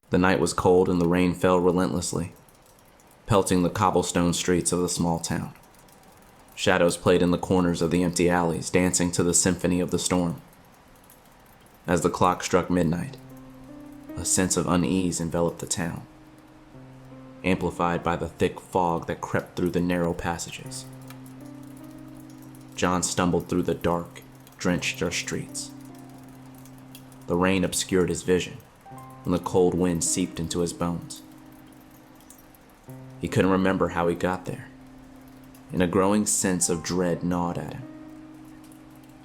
The night was cold and the rain fell relentlessly, pelting the cobblestone streets of the small town. Shadows played in the corners of the empty alleys, dancing to the symphony of the storm. As the clock struck midnight, a sense of unease enveloped the town, amplified by the thick fog that crept through the narrow passages. John stumbled through the dark, drenched streets. The rain obscured his vision, and the cold wind seeped into his bones. He couldn't remember how he got there, and a growing sense of dread gnawed at him.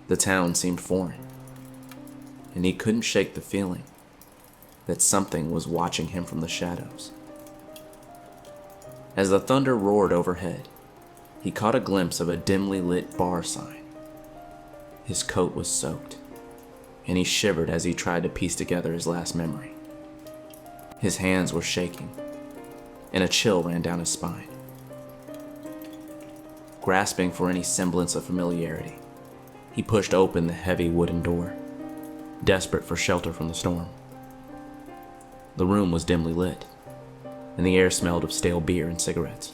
The town seemed foreign, and he couldn't shake the feeling that something was watching him from the shadows. As the thunder roared overhead, he caught a glimpse of a dimly lit bar sign. His coat was soaked, and he shivered as he tried to piece together his last memory. His hands were shaking, and a chill ran down his spine. Grasping for any semblance of familiarity, he pushed open the heavy wooden door, desperate for shelter from the storm. The room was dimly lit, and the air smelled of stale beer and cigarettes.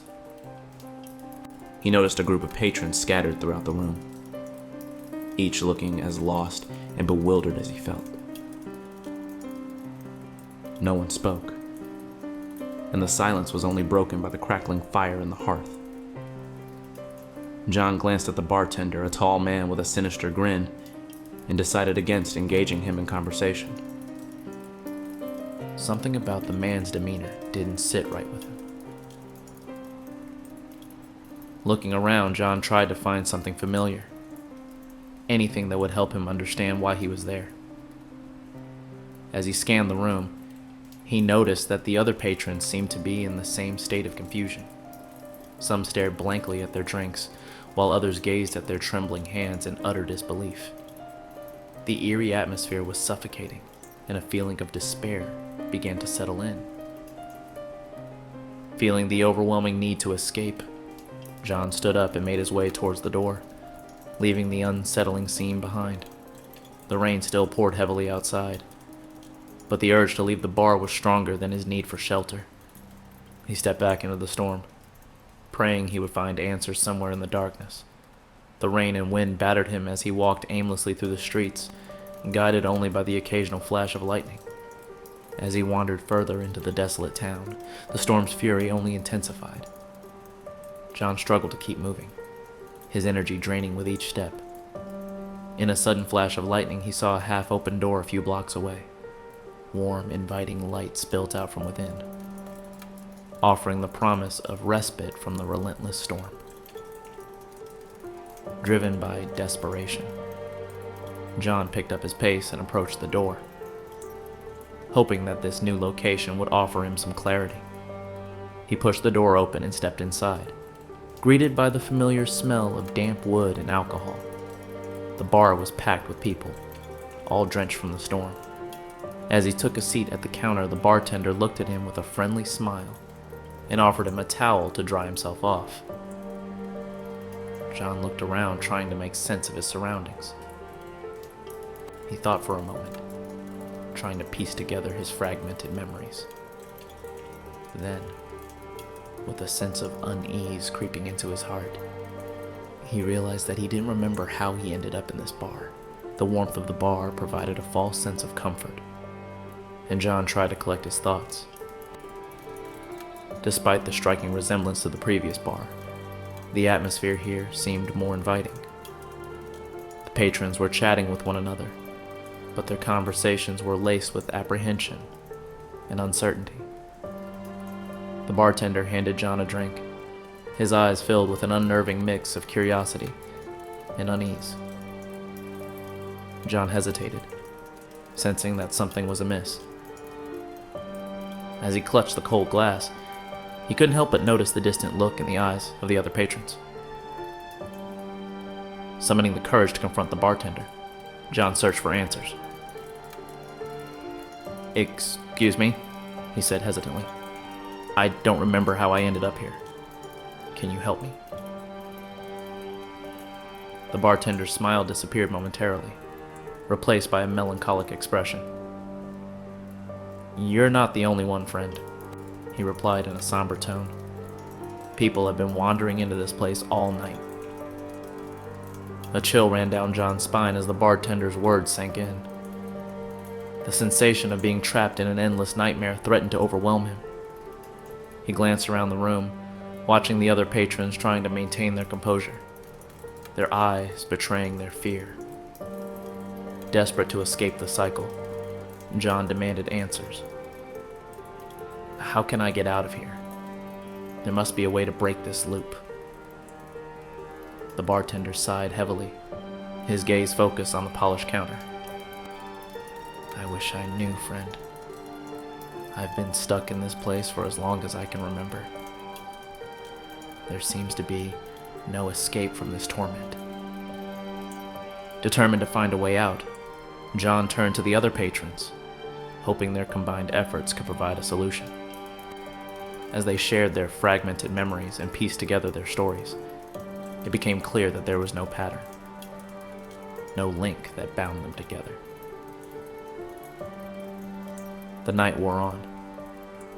He noticed a group of patrons scattered throughout the room, each looking as lost and bewildered as he felt. No one spoke, and the silence was only broken by the crackling fire in the hearth. John glanced at the bartender, a tall man with a sinister grin, and decided against engaging him in conversation. Something about the man's demeanor didn't sit right with him. Looking around, John tried to find something familiar, anything that would help him understand why he was there. As he scanned the room, he noticed that the other patrons seemed to be in the same state of confusion. Some stared blankly at their drinks, while others gazed at their trembling hands in utter disbelief. The eerie atmosphere was suffocating, and a feeling of despair began to settle in. Feeling the overwhelming need to escape, John stood up and made his way towards the door, leaving the unsettling scene behind. The rain still poured heavily outside, but the urge to leave the bar was stronger than his need for shelter. He stepped back into the storm, praying he would find answers somewhere in the darkness. The rain and wind battered him as he walked aimlessly through the streets, guided only by the occasional flash of lightning. As he wandered further into the desolate town, the storm's fury only intensified. John struggled to keep moving, his energy draining with each step. In a sudden flash of lightning, he saw a half-open door a few blocks away. Warm, inviting light spilt out from within, offering the promise of respite from the relentless storm. Driven by desperation, John picked up his pace and approached the door, hoping that this new location would offer him some clarity. He pushed the door open and stepped inside, greeted by the familiar smell of damp wood and alcohol. The bar was packed with people, all drenched from the storm. As he took a seat at the counter, the bartender looked at him with a friendly smile and offered him a towel to dry himself off. John looked around, trying to make sense of his surroundings. He thought for a moment, trying to piece together his fragmented memories. Then, with a sense of unease creeping into his heart, he realized that he didn't remember how he ended up in this bar. The warmth of the bar provided a false sense of comfort, and John tried to collect his thoughts. Despite the striking resemblance to the previous bar, the atmosphere here seemed more inviting. The patrons were chatting with one another, but their conversations were laced with apprehension and uncertainty. The bartender handed John a drink, his eyes filled with an unnerving mix of curiosity and unease. John hesitated, sensing that something was amiss. As he clutched the cold glass, he couldn't help but notice the distant look in the eyes of the other patrons. Summoning the courage to confront the bartender, John searched for answers. "Excuse me," he said hesitantly. "I don't remember how I ended up here. Can you help me?" The bartender's smile disappeared momentarily, replaced by a melancholic expression. "You're not the only one, friend," he replied in a somber tone. "People have been wandering into this place all night." A chill ran down John's spine as the bartender's words sank in. The sensation of being trapped in an endless nightmare threatened to overwhelm him. He glanced around the room, watching the other patrons trying to maintain their composure, their eyes betraying their fear. Desperate to escape the cycle, John demanded answers. "How can I get out of here? There must be a way to break this loop." The bartender sighed heavily, his gaze focused on the polished counter. "I wish I knew, friend. I've been stuck in this place for as long as I can remember. There seems to be no escape from this torment." Determined to find a way out, John turned to the other patrons, hoping their combined efforts could provide a solution. As they shared their fragmented memories and pieced together their stories, it became clear that there was no pattern, no link that bound them together. The night wore on,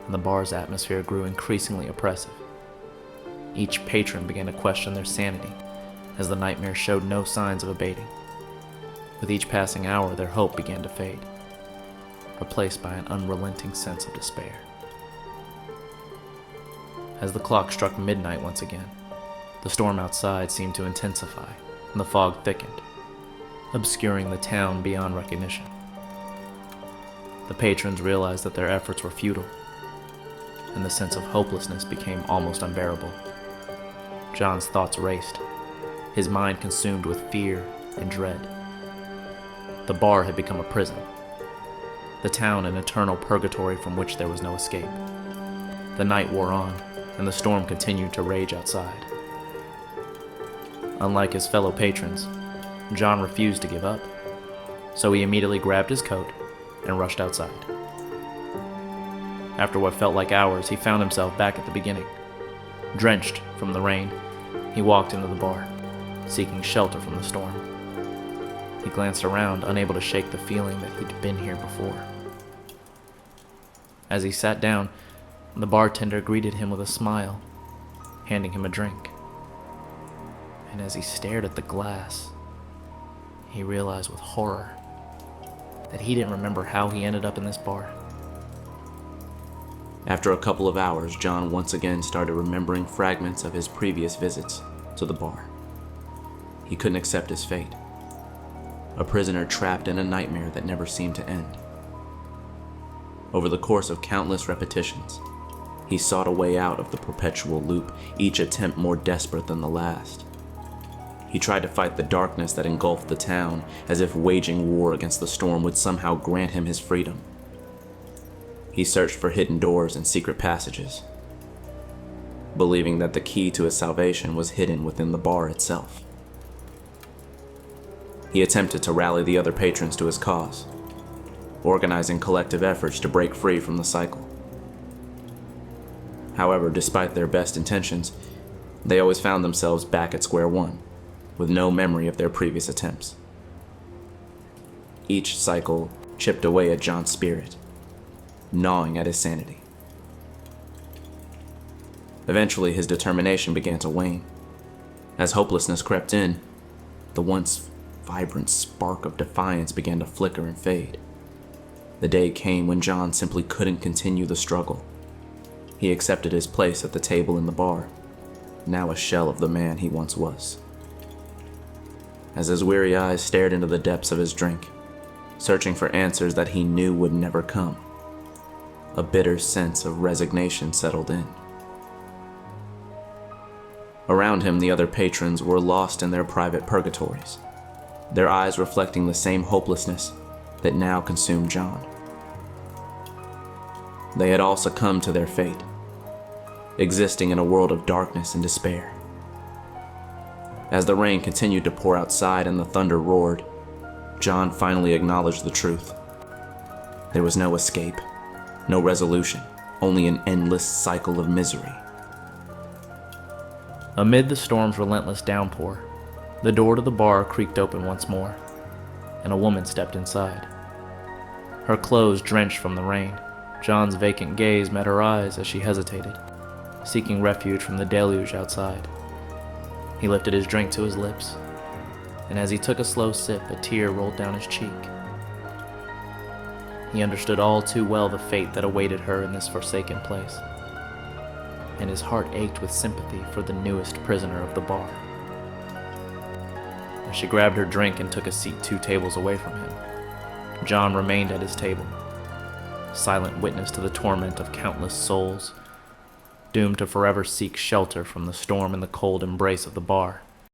and the bar's atmosphere grew increasingly oppressive. Each patron began to question their sanity as the nightmare showed no signs of abating. With each passing hour, their hope began to fade, replaced by an unrelenting sense of despair. As the clock struck midnight once again, the storm outside seemed to intensify, and the fog thickened, obscuring the town beyond recognition. The patrons realized that their efforts were futile, and the sense of hopelessness became almost unbearable. John's thoughts raced, his mind consumed with fear and dread. The bar had become a prison, the town an eternal purgatory from which there was no escape. The night wore on, and the storm continued to rage outside. Unlike his fellow patrons, John refused to give up, so he immediately grabbed his coat and rushed outside. After what felt like hours, he found himself back at the beginning. Drenched from the rain, he walked into the bar, seeking shelter from the storm. He glanced around, unable to shake the feeling that he'd been here before. As he sat down, the bartender greeted him with a smile, handing him a drink. And as he stared at the glass, he realized with horror that he didn't remember how he ended up in this bar. After a couple of hours, John once again started remembering fragments of his previous visits to the bar. He couldn't accept his fate, a prisoner trapped in a nightmare that never seemed to end. Over the course of countless repetitions, he sought a way out of the perpetual loop, each attempt more desperate than the last. He tried to fight the darkness that engulfed the town, as if waging war against the storm would somehow grant him his freedom. He searched for hidden doors and secret passages, believing that the key to his salvation was hidden within the bar itself. He attempted to rally the other patrons to his cause, organizing collective efforts to break free from the cycle. However, despite their best intentions, they always found themselves back at square one, with no memory of their previous attempts. Each cycle chipped away at John's spirit, gnawing at his sanity. Eventually, his determination began to wane. As hopelessness crept in, the once vibrant spark of defiance began to flicker and fade. The day came when John simply couldn't continue the struggle. He accepted his place at the table in the bar, now a shell of the man he once was. As his weary eyes stared into the depths of his drink, searching for answers that he knew would never come, a bitter sense of resignation settled in. Around him, the other patrons were lost in their private purgatories, their eyes reflecting the same hopelessness that now consumed John. They had all succumbed to their fate, existing in a world of darkness and despair. As the rain continued to pour outside and the thunder roared, John finally acknowledged the truth. There was no escape, no resolution, only an endless cycle of misery. Amid the storm's relentless downpour, the door to the bar creaked open once more, and a woman stepped inside. Her clothes drenched from the rain, John's vacant gaze met her eyes as she hesitated, seeking refuge from the deluge outside. He lifted his drink to his lips, and as he took a slow sip, a tear rolled down his cheek. He understood all too well the fate that awaited her in this forsaken place, and his heart ached with sympathy for the newest prisoner of the bar. As she grabbed her drink and took a seat 2 tables away from him, John remained at his table, silent witness to the torment of countless souls, doomed to forever seek shelter from the storm and the cold embrace of the bar.